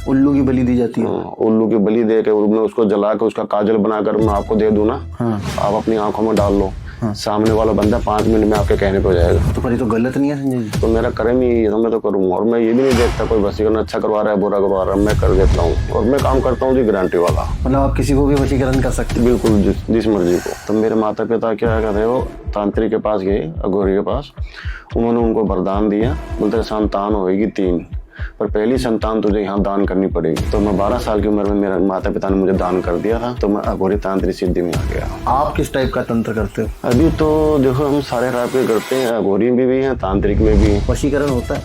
उल्लू की बलि दी जाती है। उल्लू की बलि दे के मैं उसको जला के उसका काजल बनाकर मैं आपको दे दूं ना, आप अपनी आंखों में डाल लो, सामने वाला बंदा 5 मिनट में आपके कहने पे हो जाएगा। तो पर ये तो गलत नहीं है संजय जी। तो मेरा कर्म ही है, तो मैं तो करूँगा। और मैं ये भी नहीं देखता कोई वशीकरण अच्छा करवा रहा है बुरा करवा रहा है, मैं कर देता हूँ। और मैं काम करता हूँ जी गारंटी वाला। मतलब आप किसी को भी वशीकरण कर सकते हैं? बिल्कुल, जिस मर्जी को। तो मेरे माता पिता क्या कहते हैं, वो तांत्रिक के पास गए, अघोरी के पास। उन्होंने उनको वरदान दिया, बोलते संतान होगी 3, पर पहली संतान तुझे यहाँ दान करनी पड़ेगी। तो मैं 12 साल की उम्र में मेरे माता पिता ने मुझे दान कर दिया था, तो मैं अघोरी तांत्रिक सिद्धि में आ गया। आप किस टाइप का तंत्र करते हो? अभी तो देखो हम सारे टाइप के करते हैं, अघोरी में भी हैं, तांत्रिक में भी। वशीकरण होता है?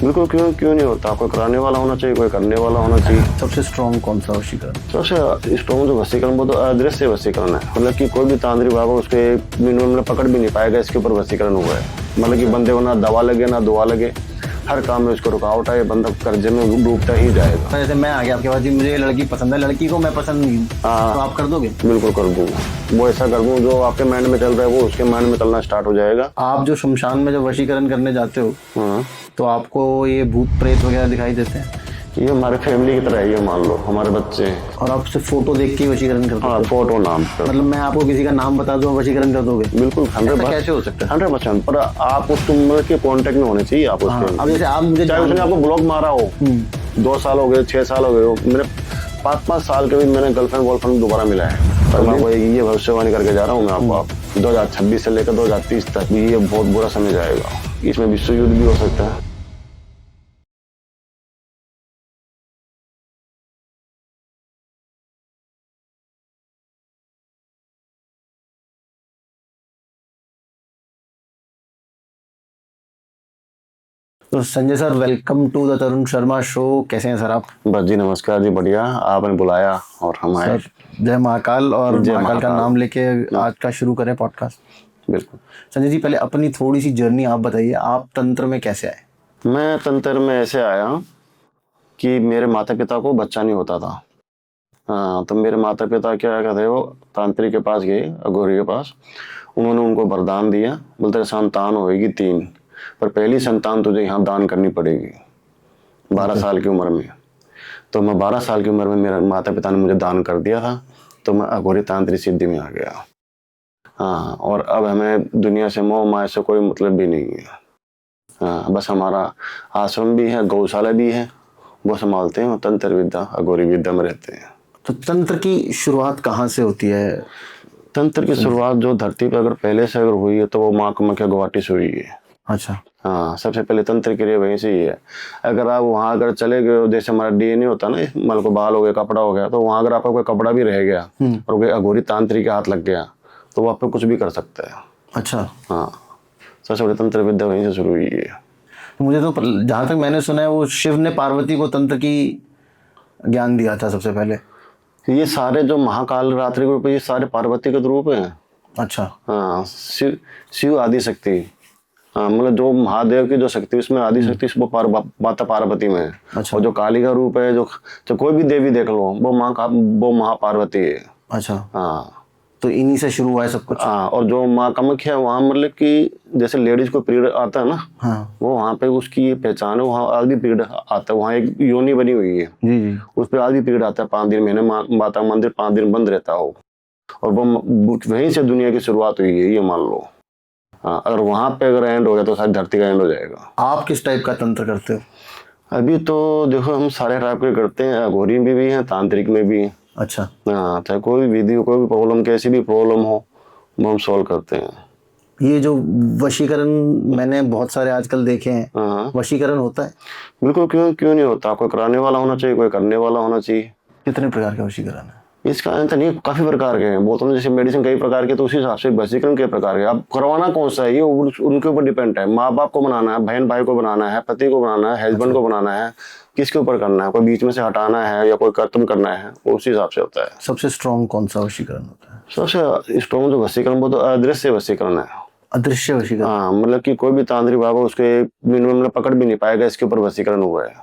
बिल्कुल, क्यों नहीं होता। कोई कराने वाला होना चाहिए, कोई करने वाला होना चाहिए। सबसे स्ट्रॉन्ग कौन सा वशीकरण? सबसे स्ट्रॉन्ग जो वशीकरण वो तो अदृश्य वशीकरण है। मतलब कि कोई भी तांत्रिक बाबा उसके मिनिमम में पकड़ भी नहीं पाएगा, इसके ऊपर वशीकरण हुआ है। मतलब कि बंदे को ना दवा लगे ना दुआ लगे, हर काम में उसको रुकावट है, बंदा कर्जे में डूबता ही जाएगा। जैसे मैं आ गया आपके पास जी, मुझे लड़की पसंद है, लड़की को मैं पसंद नहीं, तो आप कर दोगे? बिल्कुल कर दूंगा। वो ऐसा कर दूँ जो आपके माइंड में चल रहा है वो उसके माइंड में चलना स्टार्ट हो जाएगा। आप जो शमशान में जब वशीकरण करने जाते हो, तो आपको ये भूत प्रेत वगैरह दिखाई देते हैं? ये हमारे फैमिली की तरह है, ये मान लो हमारे बच्चे हैं। और आप सिर्फ फोटो देख के वशीकरण करते हो? हाँ, फोटो नाम पर। मतलब मैं आपको किसी का नाम बता दूं, वशीकरण कर दोगे? बिल्कुल, 100%। कैसे हो सकता है? 100%। पर आप उसके मतलब के कांटेक्ट में होने चाहिए आप उसके। अब जैसे आप मुझे चाहे उसने आपको ब्लॉक मारा हो, 2 साल हो गए, 6 साल हो गए हो, मेरे 5 साल के भी मैंने गर्लफ्रेंड बॉयफ्रेंड दोबारा मिला है। पर मैं आपको ये भविष्यवाणी करके जा रहा हूँ मैं आपको, 2026 से लेकर 2030 तक ये बहुत बुरा समय जाएगा। इसमें विश्व युद्ध भी हो सकता है। तो Sanjay sir, welcome to the Tarun Sharma show. कैसे हैं सर आप? बस जी, नमस्कार जी, बढ़िया। आपने बुलाया और हम आए। जय महाकाल। और महाकाल का नाम लेके आज का शुरू करें पॉडकास्ट। बिल्कुल। संजय जी, पहले अपनी थोड़ी सी जर्नी आप बताइए, आप तंत्र में कैसे आए? मैं तंत्र में ऐसे आया कि मेरे माता पिता को बच्चा नहीं होता था। हाँ, तो मेरे माता पिता क्या कहते हैं, वो तांत्रिक के पास गए, अघोरी के पास। उन्होंने उनको वरदान दिया, बोलते संतान होगी 3, पर पहली संतान तुझे यहाँ दान करनी पड़ेगी 12 साल की उम्र में। तो मैं 12 साल की उम्र में मेरे माता पिता ने मुझे दान कर दिया था, तो मैं अघोरी तांत्रिक सिद्धि में आ गया। हाँ, और अब हमें दुनिया से मोह माया से कोई मतलब भी नहीं है। हाँ, बस हमारा आश्रम भी है, गौशाला भी है, वो संभालते हैं। तंत्र विद्या अघोरी विद्या में रहते हैं। तो तंत्र की शुरुआत कहाँ से होती है? तंत्र की शुरुआत जो धरती पर अगर पहले से अगर हुई है तो वो माँ कामाख्या गुवाहाटी से हुई है। अच्छा। हाँ, सबसे पहले तंत्र क्रिया वहीं से ही है। अगर आप वहाँ अगर चले गए, जैसे हमारा डीएनए होता है ना, मान को बाल हो गया, कपड़ा हो गया, तो वहाँ अगर आपका कोई कपड़ा भी रह गया और कोई अघोरी तांत्रिक के हाथ लग गया तो वो आप पे कुछ भी कर सकता है। अच्छा। हाँ, सबसे बड़ी तंत्र विद्या वहीं से शुरू हुई है। तो मुझे तो जहाँ तक मैंने सुना है, वो शिव ने पार्वती को तंत्र की ज्ञान दिया था सबसे पहले। ये सारे जो महाकाल रात्रि रूप है, ये सारे पार्वती के रूप हैं। अच्छा। हाँ, शिव आदि शक्ति। हाँ, मतलब जो महादेव की जो शक्ति उसमें आदि शक्ति वो माता पार्वती में है। अच्छा। और जो काली का रूप है, जो कोई भी देवी देख लो, वो महापार्वती है। अच्छा। हाँ, तो इन्हीं से शुरू हुआ है सब कुछ। हाँ, और जो माँ कामाख्या वहाँ मतलब कि जैसे लेडीज को पीरियड आता है ना, हाँ, वो वहाँ पे उसकी ये पहचान है। वहाँ आज भी पीरियड आता है, वहाँ एक योनि बनी हुई है जी जी। उस पर आज भी पीरियड आता है 5 दिन महीने। माता मंदिर 5 दिन बंद रहता हो, और वो वहीं से दुनिया की शुरुआत हुई है, ये मान लो। हाँ, अगर वहाँ पे अगर एंड हो गया तो सारी धरती का एंड हो जाएगा। आप किस टाइप का तंत्र करते हो? अभी तो देखो हम सारे टाइप के करते हैं, अघोरी में भी हैं, तांत्रिक में भी। अच्छा। हाँ, चाहे कोई भी विधि, कोई भी प्रॉब्लम, कैसी भी प्रॉब्लम हो, वो हम सॉल्व करते हैं। ये जो वशीकरण मैंने बहुत सारे आजकल देखे हैं, हाँ, वशीकरण होता है? बिल्कुल, क्यों नहीं होता। कोई कराने वाला होना चाहिए, कोई करने वाला होना चाहिए। कितने प्रकार का वशीकरण है? इसका अंत नहीं, काफी प्रकार के हैं। बोलते हैं जैसे मेडिसिन कई प्रकार के, तो उसी हिसाब से वशीकरण कई प्रकार के। अब करवाना कौन सा है ये उनके ऊपर डिपेंड है। माँ बाप को बनाना है, बहन भाई को बनाना है, पति को बनाना है, हस्बैंड को बनाना है, किसके ऊपर करना है, कोई बीच में से हटाना है या कोई खत्म करना है, वो उसी हिसाब से होता है। सबसे स्ट्रॉन्ग कौन सा वशीकरण होता है? सबसे स्ट्रॉन्ग जो वशीकरण वो तो अदृश्य वशीकरण है। अदृश्य वशीकरण? हाँ, मतलब कि कोई भी तांत्रिक बाबा उसके मिनिमम में पकड़ भी नहीं पाएगा, इसके ऊपर वशीकरण हुआ है।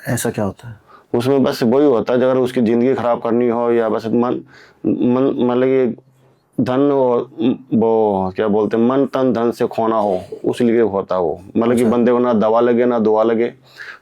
ऐसा क्या होता है? उसमें बस वही होता है, अगर उसकी जिंदगी खराब करनी हो या बस मन मतलब धन वो क्या बोलते हैं, मन तन धन से खोना हो, उस लिए होता है वो। मतलब कि बंदे को ना दवा लगे ना दुआ लगे,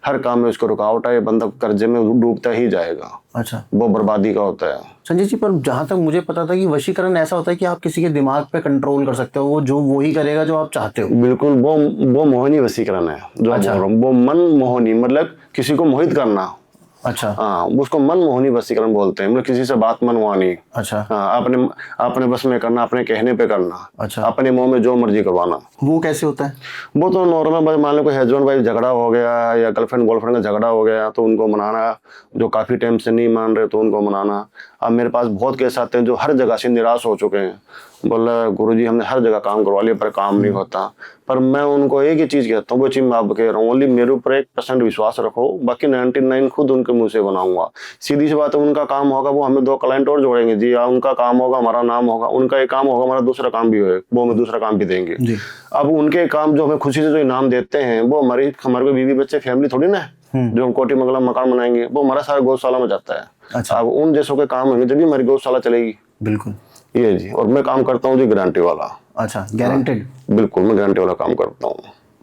हर काम में उसको रुकावट है, ये बंदा कर्जे में डूबता ही जाएगा, अच्छा वो बर्बादी का होता है। संजय जी, पर जहाँ तक मुझे पता था कि वशीकरण ऐसा होता है कि आप किसी के दिमाग पे कंट्रोल कर सकते हो, वो जो वो ही करेगा जो आप चाहते हो। बिल्कुल, वो मोहिनी वशीकरण है जो आप बोल रहे हो, वो मन मोहिनी, मतलब किसी को मोहित करना। अच्छा हाँ, उसको मन मोहिनी वशीकरण बोलते हैं, मतलब किसी से बात मनवानी। अच्छा हाँ, अपने अपने बस में करना, अपने कहने पे करना, अच्छा, अपने मुंह में जो मर्जी करवाना। वो कैसे होता है? वो तो नॉर्मल, बस मान लो कोई हस्बैंड वाइफ झगड़ा हो गया या गर्लफ्रेंड बॉयफ्रेंड का झगड़ा हो गया तो उनको मनाना, जो काफी टाइम से नहीं मान रहे तो उनको मनाना। अब मेरे पास बहुत केस आते हैं जो हर जगह से निराश हो चुके हैं, बोला गुरुजी हमने हर जगह काम करवा लिया पर काम नहीं होता। पर मैं उनको एक ही चीज कहता हूँ, वो चीज मैं आपको कह रहा हूँ, ओनली मेरे ऊपर 1% विश्वास रखो, बाकी 99 खुद उनके मुंह से बनाऊंगा। सीधी सी बात है, उनका काम होगा वो हमें 2 क्लाइंट और जोड़ेंगे जी, उनका काम होगा हमारा नाम होगा, उनका एक काम होगा हमारा दूसरा काम भी होगा, वो हमें दूसरा काम भी देंगे जी। अब उनके काम जो हमें खुशी से जो इनाम देते हैं वो हमारे को बीवी बच्चे फैमिली थोड़ी ना है जो हम कोटी मंगला मकान बनाएंगे, वो हमारा सारा गौशाला में जाता है। अच्छा। अब उन जैसों के काम होंगे जब भी हमारी गौशाला चलेगी। बिल्कुल। ये जी, और मैं काम करता हूँ जी गारंटी वाला। अच्छा, गारंटेड? बिल्कुल, मैं गारंटी वाला काम करता हूँ।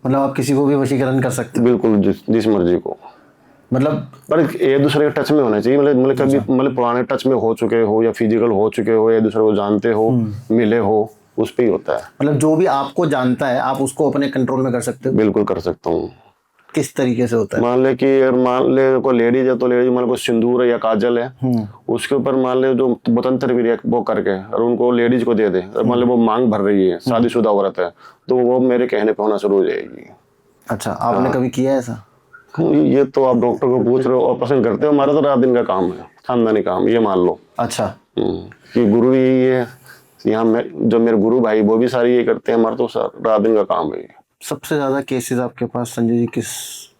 मतलब आप किसी को भी वशीकरण कर सकते हो? बिल्कुल, जिस मर्जी को, मतलब पर एक दूसरे के टच में होना चाहिए, मतलब कभी मतलब पुराने टच में हो चुके हो या फिजिकल हो चुके हो या दूसरे को जानते हो, मिले हो, उस पे ही होता है। मतलब जो भी आपको जानता है आप उसको अपने कंट्रोल में कर सकते हो? बिल्कुल कर सकता हूँ। किस तरीके से होता है? मान ले कि अगर मान ले कोई लेडीज है तो लेडीज मान को सिंदूर है या काजल है, उसके ऊपर मान ले जो स्वतंत्र भी वो करके और उनको लेडीज को दे दे, और मान ले वो मांग भर रही है, शादीशुदा औरत है, तो वो मेरे कहने पे होना शुरू हो जाएगी। अच्छा, आपने कभी किया है ऐसा? ये तो आप डॉक्टर को पूछ रहे हो और पसंद करते हो, हमारा तो रात दिन का काम है, खानदानी काम, ये मान लो। अच्छा। कि गुरु यही है यहाँ, जो मेरे गुरु भाई वो भी सारी ये करते हैं, हमारा तो रात दिन का काम है। सबसे ज्यादा केसेस आपके पास संजय जी किस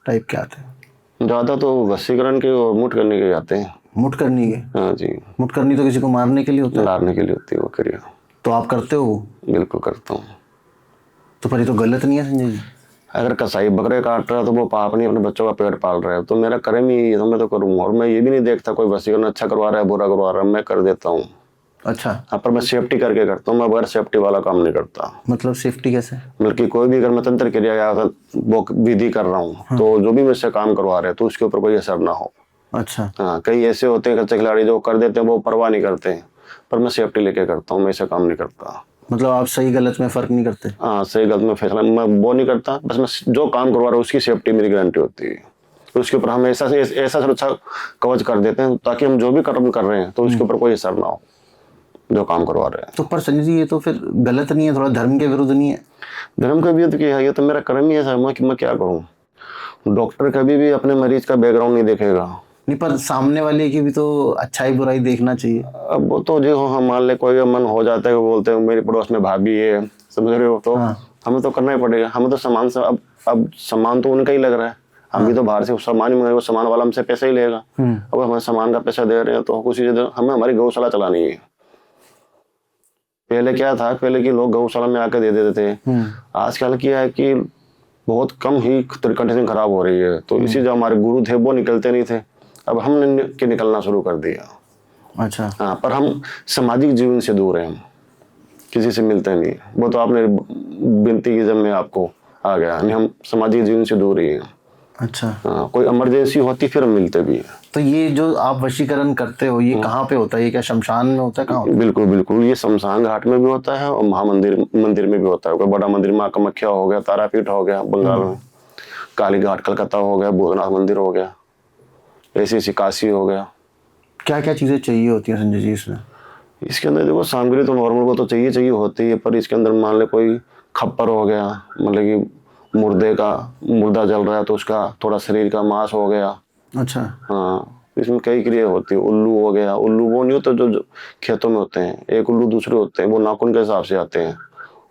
टाइप के आते हैं? ज्यादा तो वशीकरण के और मुठ करने के आते हैं। मुठ करनी के? हाँ जी, मुठ करनी तो किसी को मारने के लिए होता है? मारने के लिए होती है वो क्रिया। तो आप करते हो? बिल्कुल करता हूँ। तो पर ये तो गलत नहीं है संजय जी? अगर कसाई बकरे काट रहा है तो वो पाप नहीं, अपने बच्चों का पेट पाल रहा है, तो मेरा कर्म ही है तो मैं तो करूँगा। और मैं ये भी नहीं देखता कोई वशीकरण अच्छा करवा रहा है बुरा करवा रहा है, मैं कर देता हूँ। अच्छा। हाँ, पर मैं सेफ्टी करके करता हूँ, मैं बगैर सेफ्टी वाला काम नहीं करता। मतलब सेफ्टी कैसे? मतलब कि कोई भी अगर मैं तंत्र क्रिया या वो विधि कर रहा हूँ तो जो भी मुझसे काम करवा रहे हैं तो उसके ऊपर कोई असर ना हो। अच्छा। हाँ, कई ऐसे होते हैं कच्चे खिलाड़ी जो कर देते हैं, वो परवाह नहीं करते हैं, पर मैं सेफ्टी लेके करता हूँ, मैं ऐसा काम नहीं करता। मतलब आप सही गलत में फर्क नहीं करते? हाँ, सही गलत में फैसला मैं वो नहीं करता, बस मैं जो काम करवा रहा हूँ उसकी सेफ्टी मेरी गारंटी होती है। तो उसके ऊपर हम ऐसा सुरक्षा कवच कर देते हैं ताकि हम जो भी कर्म कर रहे हैं तो उसके ऊपर कोई असर ना हो जो काम करवा रहे हैं। तो पर संजय जी ये तो फिर गलत नहीं है, थोड़ा धर्म के विरुद्ध नहीं है? धर्म का विरुद्ध क्या है, ये तो मेरा कर्म ही ऐसा है कि मैं क्या करूँ। डॉक्टर कभी भी अपने मरीज का बैकग्राउंड नहीं देखेगा। नहीं, पर सामने वाले की भी तो अच्छाई बुराई देखना चाहिए। अब वो तो जो हम मान ले कोई मन हो जाता है, वो बोलते हैं मेरे पड़ोस में भाभी है, समझ रहे हो, तो हमें तो करना ही पड़ेगा। हमें तो सामान से अब सामान तो उनका ही लग रहा है, हम भी तो बाहर से सामान ही मंगाए, वो सामान वाला हमसे पैसा ही लेगा। अब हमें सामान का पैसा दे रहे हैं तो कुछ हमें हमारी गौशाला चलानी है। पहले क्या था, पहले की लोग गौशाला में आके दे देते थे, आजकल क्या है कि बहुत कम ही कंडीशन खराब हो रही है, तो इसी जो हमारे गुरु थे वो निकलते नहीं थे, अब हमने निकलना शुरू कर दिया। अच्छा। हाँ, पर हम सामाजिक जीवन से दूर हैं, हम किसी से मिलते नहीं, वो तो आपने विनती की जब मैं आपको आ गया, नहीं हम सामाजिक जीवन से दूर ही हैं। अच्छा। हाँ, कोई इमरजेंसी होती फिर हम मिलते भी हैं। तो ये जो आप वशीकरण करते हो ये कहाँ पे होता है? ये क्या शमशान में होता है, कहाँ होता है? बिल्कुल बिल्कुल, ये शमशान घाट में भी होता है और मंदिर में भी होता है। कोई बड़ा मंदिर माँ कामाख्या हो गया, तारापीठ हो गया बंगाल में, काली घाट कलकत्ता हो गया, भूतनाथ मंदिर हो गया, ऐसी काशी हो गया। क्या क्या चीजें चाहिए होती हैं संजय जी इसमें? इसके अंदर देखो सामग्री तो नॉर्मल को तो चाहिए होती है, पर इसके अंदर मान ले कोई खप्पर हो गया, मतलब कि मुर्दा जल रहा है तो उसका थोड़ा शरीर का मांस हो गया। अच्छा। हाँ, इसमें कई क्रिया होती है। उल्लू हो गया, उल्लू वो नहीं होते जो खेतों में होते हैं, एक उल्लू दूसरे होते हैं, वो नाखून के हिसाब से आते हैं।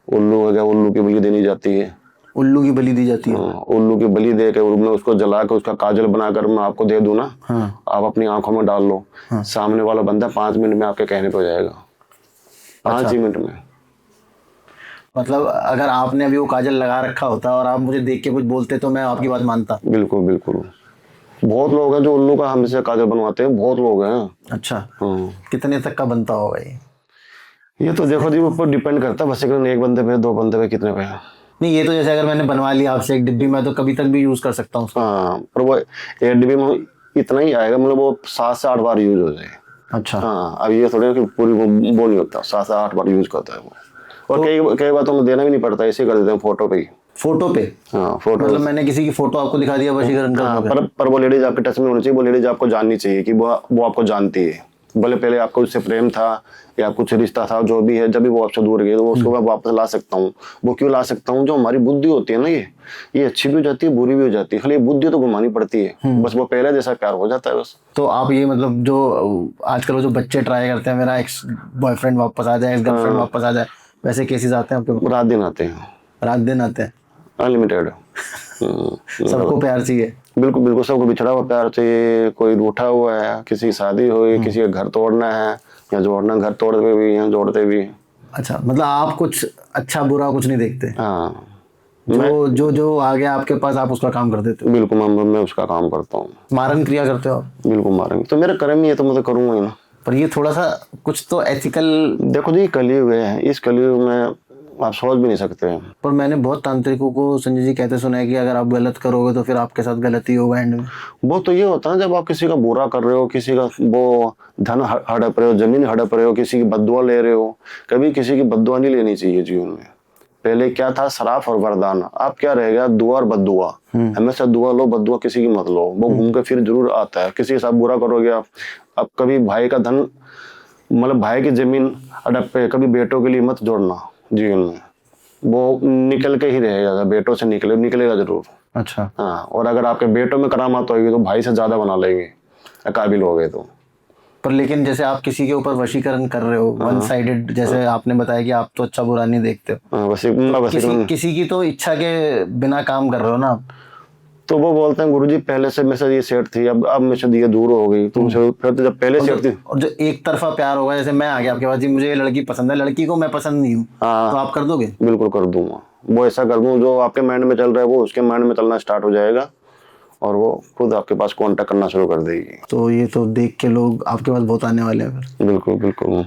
उल्लू हो गया, उल्लू की बलि देनी जाती है। उल्लू की बलि दी जाती है? उल्लू की बलि दे के मैं उसको जला के उसका काजल बनाकर मैं आपको दे दूं ना, आप अपनी आंखों में डाल लो, सामने वाला बंदा 5 मिनट में आपके कहने पे हो जाएगा। 5 ही मिनट में। मतलब अगर आपने अभी वो काजल लगा रखा होता और आप मुझे देख के कुछ बोलते तो मैं आपकी बात मानता? बिल्कुल बिल्कुल, बहुत लोग हैं जो उल्लू का हमसे काजल बनवाते हैं, बहुत लोग हैं। अच्छा। कितने तक का बनता होगा ये? ये तो देखो जी ऊपर डिपेंड करता है वशीकरण एक बंदे पे 2 बंदे पे कितने पे है। नहीं, ये तो जैसे अगर मैंने बनवा लिया आपसे एक डिब्बी में तो कभी तक भी यूज कर सकता हूँ उसको। हाँ पर वो 8 DB में इतना ही आएगा, मतलब वो 7 से 8 बार यूज हो जाए। अच्छा। हाँ अब ये थोड़ी है कि पूरी वो नहीं होता, 7 से 8 बार यूज करता है वो। और कई बार तो देना भी नहीं पड़ता, ऐसे कर देते हैं फोटो पे ही। फोटो पे? हाँ फोटो। मतलब मैंने किसी की फोटो आपको दिखा दिया वशीकरण हाँ करने पे? पर वो लेडीज आपके टच में होनी चाहिए, वो लेडीज आपको जाननी चाहिए कि वो आपको जानती है। भले पहले आपको उससे प्रेम था या कुछ रिश्ता था जो भी है, जब भी वो आपसे दूर गई तो वो उसको मैं वापस ला सकता हूँ। वो क्यों ला सकता हूँ, जो हमारी बुद्धि होती है ना, ये अच्छी भी हो जाती है बुरी भी हो जाती है, खाली बुद्धि तो घुमानी पड़ती है, बस वो पहले जैसा प्यार हो जाता है बस। तो आप ये मतलब जो आजकल वो जो बच्चे ट्राई करते हैं मेरा एक्स बॉयफ्रेंड वापस आ जाए, एक्स गर्लफ्रेंड वापस आ जाए, वैसे केसेस आते हैं आपके पास? रात दिन आते हैं, रात दिन आते हैं? अनलिमिटेड। सबको प्यार चाहिए? बिल्कुल बिल्कुल, सबको बिछड़ा हुआ प्यार चाहिए। कोई रूठा हुआ है, किसी की शादी हुई, किसी का घर तोड़ना है या जोड़ना, घर तोड़ते भी हैं जोड़ते भी। अच्छा, मतलब आप कुछ अच्छा बुरा कुछ नहीं देखते? हाँ जो आ गया आपके पास आप उसका काम कर देते हो? बिल्कुल, मैं उसका काम करता हूँ। मारन क्रिया करते हो आप? बिल्कुल मारेंगे, तो मेरा कर्म ही है तो मैं तो करूंगा ही ना। पर ये थोड़ा सा कुछ तो एथिकल। देखो जी कलयुग है, इस कलयुग में आप सोच भी नहीं सकते हैं। पर मैंने बहुत तांत्रिकों को संजय जी कहते सुना है कि अगर आप गलत करोगे तो फिर आपके साथ गलती होगा एंड में। वो तो ये होता है जब आप किसी का बुरा कर रहे हो, किसी का वो धन हड़प रहे हो, जमीन हड़प रहे हो, किसी की बद्दुआ ले रहे हो। कभी किसी की बद्दुआ नहीं लेनी चाहिए जीवन में। पहले क्या था, श्राप और वरदान, अब क्या रहेगा, दुआ और बद्दुआ। हमेशा दुआ लो, बद्दुआ किसी की मत लो, वो घूम के फिर जरूर आता है। किसी के साथ बुरा करोगे आप, अब कभी भाई का धन, मतलब भाई की जमीन हड़प पे कभी बेटों के लिए मत जोड़ना जीवन में। वो निकल के ही रहेगा, बेटों से निकलेगा जरूर। अच्छा। हाँ, और अगर आपके बेटों में करामात होगी तो भाई से ज्यादा बना लेंगे काबिल हो गए तो। पर लेकिन जैसे आप किसी के ऊपर वशीकरण कर रहे हो वन साइडेड, जैसे आपने बताया कि आप तो अच्छा बुरा नहीं देखते हो, हाँ, किसी की तो इच्छा के बिना काम कर रहे हो ना आप। तो वो बोलते हैं गुरुजी पहले से मेरे से ये सेट थी, अब मेरे से ये दूर हो गई, तो फिर तो जब पहले सेट थी। और जो एक तरफा प्यार होगा, जैसे मैं आ गया आपके पास जी, मुझे ये लड़की पसंद है, लड़की को मैं पसंद नहीं हूँ, तो आप कर दोगे? बिल्कुल कर दूंगा। वो ऐसा कर दूं जो आपके माइंड में चल रहा है वो उसके माइंड में चलना स्टार्ट हो जाएगा और वो खुद आपके पास कांटेक्ट करना शुरू कर देगी। तो ये तो देख के लोग आपके पास बहुत आने वाले हैं फिर। बिल्कुल बिल्कुल।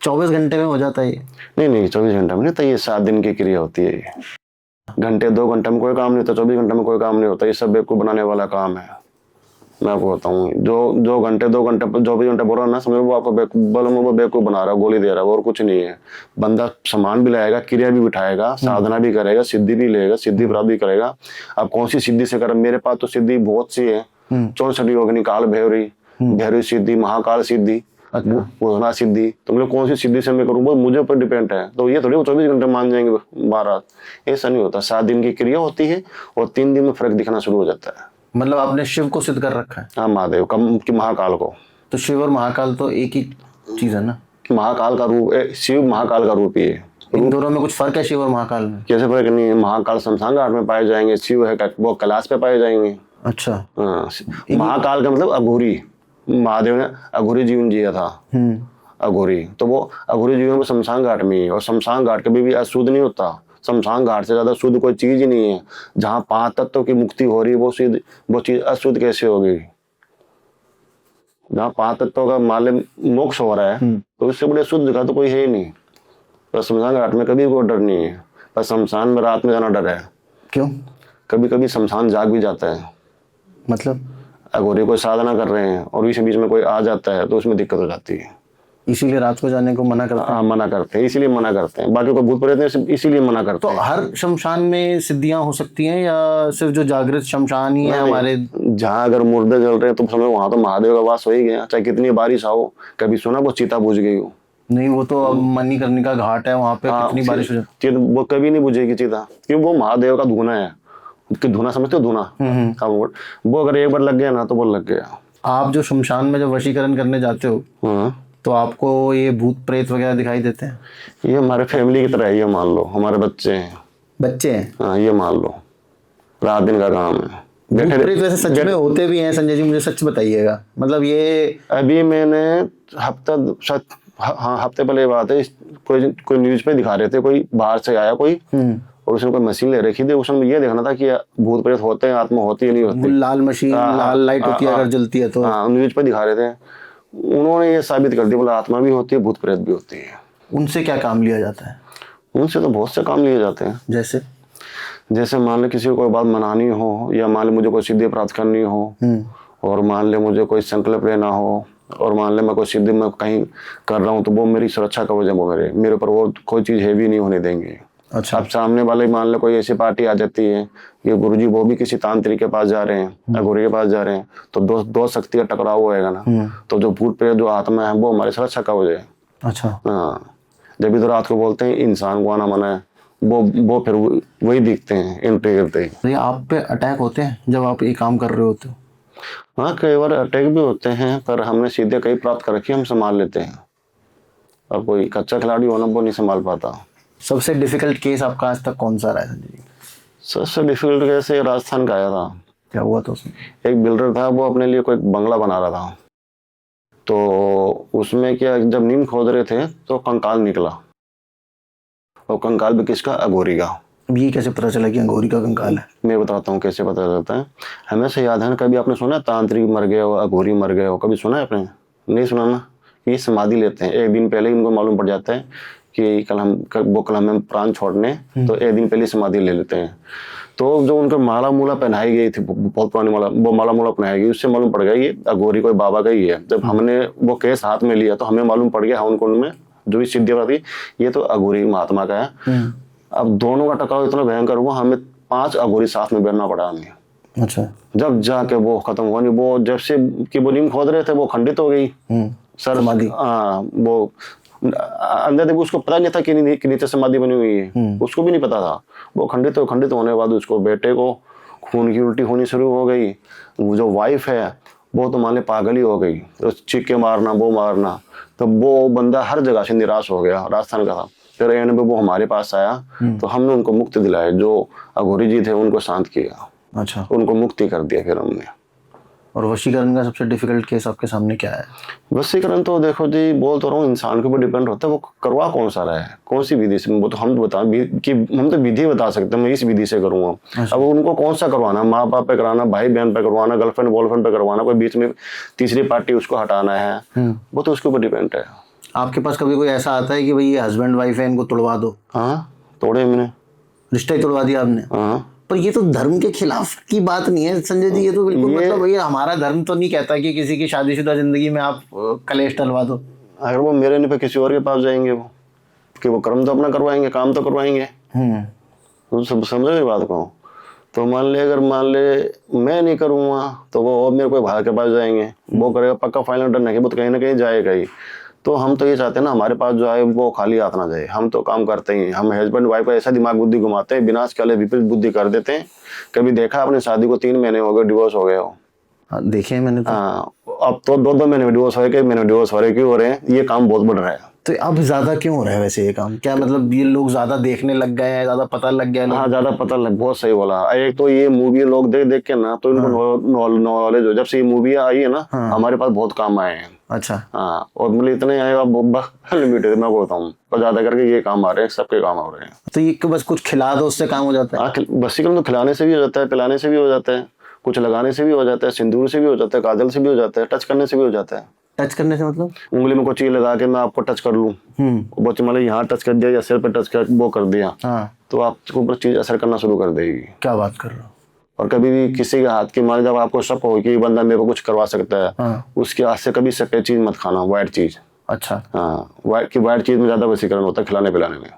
24 घंटे में हो जाता है ये? नहीं 24 घंटे में नहीं, तो ये 7 दिन की क्रिया होती है। ये घंटे 2 घंटे में कोई काम नहीं होता, 24 घंटे में कोई काम नहीं होता। ये सब बेवकूफ बनाने वाला काम है। मैं आपको बताऊँ, जो घंटे 2 घंटे 24 घंटे बोल रहा है ना, समझो वो आपको बेवकूफ बना रहा है, गोली दे रहा है, और कुछ नहीं है। बंदा सामान भी लाएगा, क्रिया भी बिठाएगा, साधना भी करेगा, सिद्धि भी लेगा, सिद्धि प्राप्त भी करेगा। अब कौन सी सिद्धि से कर, मेरे पास तो सिद्धि बहुत सी है। 64 योगिनी, काल भैरवी, भैरवी सिद्धि, महाकाल सिद्धि, भोजना सिद्धि। तो मतलब कौन सी सिद्धि से मैं करूँ वो मुझे ऊपर डिपेंड है। तो ये थोड़ी 24 घंटे मान जाएंगे महाराज, ऐसा नहीं होता। 7 दिन की क्रिया होती है और 3 दिन में फर्क दिखना शुरू हो जाता है। मतलब आपने शिव को सिद्ध कर रखा है? हाँ, महादेव कम कि महाकाल को। तो शिव और महाकाल तो एक ही चीज है ना? महाकाल का रूप, शिव महाकाल का रूप ही है। इन दोनों में कुछ फर्क है शिव और महाकाल में? कैसे फर्क नहीं है, महाकाल शमशान घाट में पाए जाएंगे, शिव है वो कैलाश पे पाए जाएंगे। अच्छा। हाँ, महाकाल का मतलब अघोरी। महादेव ने अघोरी जीवन जिया था। अघोरी, तो वो अघोरी जीवन में शमशान घाट में ही, और शमशान घाट कभी भी अशुद्ध नहीं होता। शमशान घाट से ज्यादा शुद्ध कोई चीज ही नहीं है। जहाँ 5 तत्वों की मुक्ति हो रही है वो चीज अशुद्ध कैसे होगी? जहाँ 5 तत्वों का मालूम मोक्ष हो रहा है तो इससे बड़े शुद्ध जगह तो कोई है ही नहीं। पर शमशान घाट में कभी कोई डर नहीं है, पर शमशान में रात में जाना डर है। क्यों? कभी कभी शमशान जाग भी जाता है। मतलब अघोरी कोई साधना कर रहे हैं और बीच में कोई आ जाता है तो उसमें दिक्कत हो जाती है। इसीलिए रात को जाने को मना करते हैं? हाँ, मना करते हैं, इसीलिए मना करते हैं। बाकी कोई भूत प्रेत इसीलिए मना करते हैं। तो हर शमशान में सिद्धियां हो सकती हैं या सिर्फ जो जागृत शमशान ही है हमारे? जहाँ अगर मुर्दे जल रहे हैं तो समझो वहां तो महादेव का वास हो ही गया, चाहे कितनी बारिश हो। कभी सुना वो चीता बुझ गई हो? नहीं, वो तो अब मणिकर्णिका घाट है, वहां पे कितनी बारिश हो जाती है, वो कभी नहीं बुझेगी चीता, क्योंकि वो महादेव का धुना है। कि धुना समझते हो? धुना वो अगर एक बार लग गया ना तो वो लग गया। आप जो शमशान में जब वशीकरण करने जाते हो तो आपको ये भूत प्रेत वगैरह दिखाई देते हैं? ये हमारे फैमिली की तरह है, ये मान लो हमारे बच्चे हैं। बच्चे हैं? हाँ, ये मान लो रात दिन का काम है। भूत प्रेत वैसे सच में होते भी हैं संजय जी? मुझे सच बताइएगा। मतलब ये अभी मैंने हफ्ते पहले बात है, कोई न्यूज पे दिखा रहे थे, कोई बाहर से आया कोई और उसने कोई मशीन ले रखी थी, उसमें ये देखना था कि भूत प्रेत होते हैं, आत्मा होती है नहीं होती। लाल मशीन, लाल लाइट होती है, अगर जलती है तो। हाँ, न्यूज पे दिखा रहे थे। उन्होंने ये साबित कर दिया, बोला आत्मा भी होती है, भूत प्रेत भी होती है। उनसे क्या काम लिया जाता है? उनसे तो बहुत से काम लिए जाते हैं। जैसे? जैसे मान ले किसी को कोई बात मनानी हो, या मान ले मुझे कोई सिद्धि प्राप्त करनी हो, और मान ले मुझे कोई संकल्प लेना हो, और मान ले मैं कोई सिद्धि में कहीं कर रहा हूँ, तो वो मेरी सुरक्षा कवच है। वो मेरे ऊपर वो कोई चीज़ हैवी नहीं होने देंगे। अच्छा। अब सामने वाले मान ले कोई ऐसी पार्टी आ जाती है कि गुरुजी वो भी किसी तांत्रिक के पास जा रहे हैं, अघोरी के पास जा रहे हैं, तो दो शक्ति का टकराव होएगा ना, तो जो भूत प्रेत जो आत्मा है वो हमारे सुरक्षा कवच है। अच्छा। हाँ, जब इधर रात को बोलते हैं इंसान को आना मना है, वो फिर वही दिखते हैं एंट्री करते ही। तो ये आप पे अटैक होते हैं जब आप ये काम कर रहे होते हो? हाँ, कई बार अटैक भी होते हैं, पर हमने सीधे कई प्राप्त कर रखी, हम संभाल लेते हैं। अब कोई कच्चा खिलाड़ी होना वो नहीं संभाल पाता। सबसे डिफिकल्ट केस आपका आज तक कौन सा रहा है संजय जी? सबसे डिफिकल्ट कैसे राजस्थान का आया था। क्या हुआ था उसमें? एक बिल्डर था, वो अपने लिए कोई बंगला बना रहा था, तो उसमें क्या, जब नींव खोद रहे थे तो कंकाल निकला, और कंकाल भी किसका? अघोरी का। ये कैसे पता चला कि अंगूरी का कंकाल है? मैं बताता हूँ कैसे पता चलता है। हमें से याद है ना, कभी आपने सुना तांत्रिक मर गए हो, अघोरी मर गए हो, कभी सुना है आपने? नहीं सुना ना। ये समाधि लेते हैं, एक दिन पहले ही उनको मालूम पड़ जाता है कि कल हमें प्राण छोड़ने, तो एक दिन पहले समाधि ले लेते हैं। तो जो उनको माला मूला पहनाई गई थी, बहुत पुरानी माला, वो माला मूला पहनाई गई, उससे मालूम पड़ गया ये अघोरी कोई बाबा का ही है। जब हमने वो केस हाथ में लिया तो हमें मालूम पड़ गया, उनको उनमें जो भी सिद्धि थी, ये तो अघोरी महात्मा का है। अब दोनों का टकराव इतना भयंकर हुआ, हमें 5 अघोरी साथ में बैठना पड़ा हमें। अच्छा। जब जाके वो खत्म हुआ नहीं, वो जब से कि वो नींव खोद रहे थे वो खंडित हो गई सर। हाँ, वो अंदर देखो, उसको पता नहीं था कि नीचे समाधि बनी हुई है, उसको भी नहीं पता था। वो खंडित होने के बाद उसको बेटे को खून की उल्टी होनी शुरू हो गई। वो जो वाइफ है वो तो मान ले पागल ही हो गई, तो चीखे मारना, वो मारना। तो वो बंदा हर जगह से निराश हो गया, राजस्थान का था। फिर एंड में वो हमारे पास आया, तो हमने उनको मुक्ति दिलाई, जो अघोरी जी थे उनको शांत किया। अच्छा। उनको मुक्ति कर दिया फिर हमने। और वशीकरण का सबसे डिफिकल्ट केस आपके सामने क्या है? वशीकरण तो देखो जी, बोल तो रहा हूँ, इंसान के ऊपर डिपेंड होता है वो करवा कौन सा रहा है, कौन सी विधि से। वो तो हम बता कि हम तो विधि बता सकते हैं, मैं इस विधि से करूँगा। अब उनको कौन सा करवाना, माँ बाप पे कराना, भाई बहन पे करवाना, गर्लफ्रेंड बॉयफ्रेंड पे करवाना, कोई बीच में तीसरी पार्टी उसको हटाना है, वो तो उसके ऊपर डिपेंड है। आपके पास कभी कोई ऐसा आता है कि भाई ये हस्बैंड वाइफ है, इनको तोड़वा दो? हाँ, तोड़े मैंने, रिश्ता ही तोड़वा दिया आपने? हाँ। पर ये तो धर्म के खिलाफ की बात नहीं है संजय जी, ये तो बिल्कुल मतलब भैया हमारा धर्म तो नहीं कहता कि किसी की शादीशुदा जिंदगी में आप कलेश टलवा दो। अगर वो मेरे नहीं पे किसी और के पास जाएंगे, वो कि वो कर्म तो अपना करवाएंगे, काम तो करवाएंगे। तो सब समझो ये बात को। तो मान ले, अगर मान ले मैं नहीं करूँगा तो वो और मेरे कोई भाई के पास जाएंगे, वो करेगा, पक्का फाइनल डन है कि वो तो कहीं ना कहीं जाएगा ही। तो हम तो ये चाहते हैं ना, हमारे पास जो आए वो खाली हाथ ना जाए। हम तो काम करते ही, हम हस्बैंड वाइफ का ऐसा दिमाग बुद्धि घुमाते हैं, विनाश काले विपरीत बुद्धि कर देते हैं। कभी देखा अपने शादी को 3 महीने हो गए, डिवोर्स हो गए हो? देखे मैंने तो। हाँ, अब तो 2-2 महीने में डिवोर्स हो रहे, कई महीने में डिवोर्स हो रहे, क्यों हो रहे हैं? ये काम बहुत बढ़ रहा है। तो अब ज्यादा क्यों हो रहा है वैसे ये काम? क्या मतलब ये लोग ज्यादा देखने लग गए हैं, ज्यादा पता लग गया? हाँ, ज्यादा पता लग, बहुत सही बोला। एक तो ये मूवी लोग देख देख के ना, तो इनको नॉलेज हो। जब से ये मूवी आई है ना, हमारे पास बहुत काम आए हैं। अच्छा। हाँ, और मतलब इतने आए, अब लिमिटेड मैं बोलता हूँ, पर ज्यादा करके ये काम आ रहे हैं, सबके काम आ रहे हैं। तो ये बस कुछ खिला दो उससे काम हो जाता है? हाँ, वशीकरण तो खिलाने से भी हो जाता है, पिलाने से भी हो जाता है, कुछ लगाने से भी हो जाता है, सिंदूर से भी हो जाता है, काजल से भी हो जाता है, टच करने से भी हो जाता है। टच करने से मतलब? उंगली में कोई चीज लगा के मैं आपको टच कर लूँ, वो मतलब यहाँ टच कर दिया या सिर पे टच कर वो कर दिया, तो आपको ऊपर चीज असर करना शुरू कर देगी। क्या बात कर रहे हो? और कभी भी किसी के हाथ की, मान जब आपको शक हो कि बंदा मेरे को कुछ करवा सकता है, उसके हाथ से कभी सफेद चीज मत खाना, व्हाइट चीज। अच्छा। हाँ, व्हाइट चीज में ज्यादा वशीकरण होता है, खिलाने पिलाने में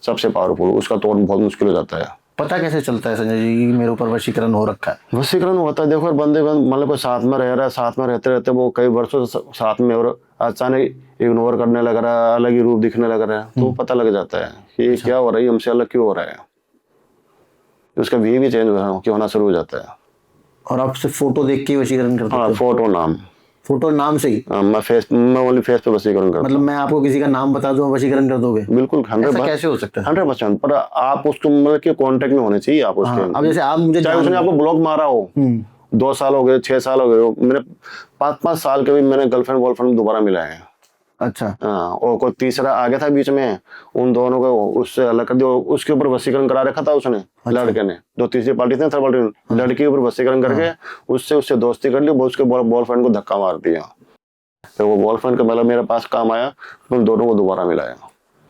सबसे पावरफुल। उसका तोड़ बहुत मुश्किल हो जाता है। पता कैसे चलता है संजय जी मेरे ऊपर वशीकरण हो रखा है? वशीकरण होता है, देखो बंदे मतलब कोई साथ में रह रहा है, साथ में रहते रहते वो कई वर्षों से साथ में, और अचानक इग्नोर करने लग रहा है, अलग ही रूप दिखने लग रहा है, तो पता लग जाता है कि क्या हो रहा है, हमसे अलग क्यों हो रहा है। उसका भी चेंज होना शुरू हो जाता है। और आप सिर्फ फोटो देख के वशीकरण करते हो? हाँ, फोटो नाम से ही। मैं ओनली फेस पे वशीकरण करता हूँ। मतलब मैं आपको किसी का नाम बता दूं, वशीकरण कर दोगे? बिल्कुल, 100%। कैसे हो सकता है? 100%। पर आप उसको मतलब के कांटेक्ट में होने चाहिए आप उसके। अब जैसे आप मुझे, चाहे उसने आपको ब्लॉक मारा हो, 2 साल हो गए, 6 साल हो गए, मैंने 5-5 साल के भी मैंने गर्लफ्रेंड बॉयफ्रेंड दोबारा मिला है। अच्छा। हाँ, और कोई तीसरा आ गया था बीच में, उन दोनों को उससे अलग कर दिया, उसके ऊपर वशीकरण करा रखा था उसने। लड़के ने, जो तीसरी पार्टी थी, थर्ड पार्टी, लड़की के ऊपर वशीकरण करके उससे दोस्ती कर ली, वो उसके बॉयफ्रेंड को धक्का मार दिया। तो वो बॉयफ्रेंड का मतलब मेरे पास काम आया, उन दोनों को दोबारा मिलाया।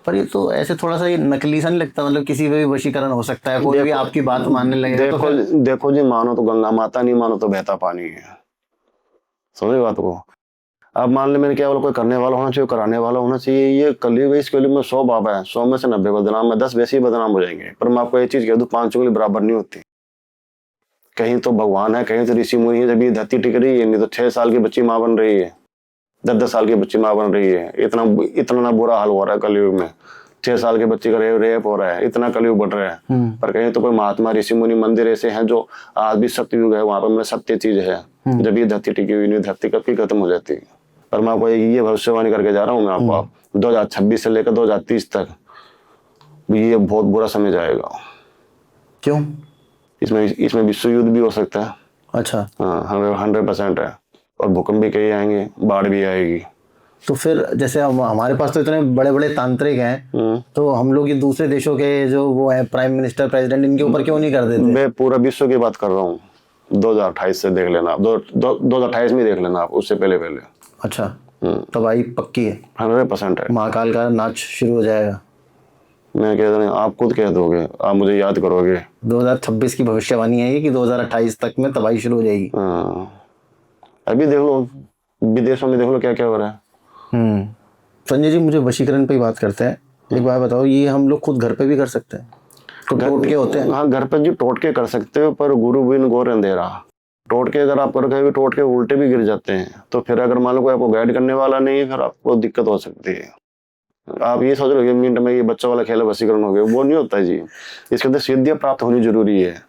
पर ये तो ऐसे थोड़ा सा ये नकली सा नहीं लगता, मतलब किसी पे भी वशीकरण हो सकता है, कोई भी आपकी बात मानने लगेगा तो देखो देखो जी, मानो तो गंगा माता, नहीं मानो तो बहता पानी है। समझे बात को? अब मान ले मैंने क्या बोला, कोई करने वाला होना चाहिए, कराने वाला होना चाहिए। ये कलयुग है, इस कलयुग में 100 बाबा है, 100 में से 90 बदनाम है, 10 वैसे ही बदनाम हो जाएंगे। पर मैं आपको एक चीज कह दूं, 5 उंगली बराबर नहीं होती। कहीं तो भगवान है, कहीं तो ऋषि मुनि है। जब ये धरती टिक रही है, नहीं तो 6 साल की बच्ची माँ बन रही है, 10-10 साल की बच्ची माँ बन रही है। इतना इतना बुरा हाल हो रहा है कलयुग में। 6 साल के बच्चे का रेप हो रहा है, इतना कलयुग बढ़ रहा है। पर कहीं तो कोई महात्मा ऋषि मुनि मंदिर ऐसे हैं जो आज भी सत्ययुग है, वहां पर मतलब सत्य चीज है। जब ये धरती टिकी हुई नहीं, धरती कब की खत्म हो जाती है। पर मैं आपको ये भविष्यवाणी करके जा रहा हूँ मैं आपको, 2026 से लेकर 2030 तक ये बहुत बुरा समय जाएगा। क्यों? इसमें विश्व युद्ध भी हो सकता है। अच्छा। हाँ, 100% है। और भूकंप भी कई आएंगे, बाढ़ भी आएगी। तो फिर जैसे हमारे पास तो इतने बड़े बड़े तांत्रिक हैं, तो हम लोग ये दूसरे देशों के जो वो है प्राइम मिनिस्टर, प्रेसिडेंट, इनके ऊपर क्यों नहीं कर देते? मैं पूरा विश्व की बात कर रहा हूँ। 2028 से देख लेना आप, 2028 में देख लेना आप, उससे पहले। अच्छा, तबाही पक्की है, 100% है। महाकाल का नाच शुरू हो जाएगा। मैं कह रहा हूँ, आप खुद कह दोगे, आप मुझे याद करोगे। 2026 की भविष्यवाणी है ये कि 2028 तक में तबाही शुरू हो जाएगी। अभी देख लो, विदेशों में देख लो क्या क्या हो रहा है। संजय जी, मुझे वशीकरण पे ही बात करते हैं। एक बात बताओ, ये हम लोग खुद घर पे भी कर सकते हैं? तो टोटके होते हैं? हाँ, घर पे जी टोटके कर सकते हो, पर गुरु बिन गोर अंधेरा। टोटके अगर आप करोगे भी, टोटके उल्टे भी गिर जाते हैं। तो फिर अगर मान लो कोई आपको गाइड करने वाला नहीं है, फिर आपको दिक्कत हो सकती है। आप ये सोच रहे हो मिनट में ये बच्चा वाला खेल वशीकरण हो गया, वो नहीं होता है जी। इसके अंदर सिद्धियां प्राप्त होनी जरूरी है।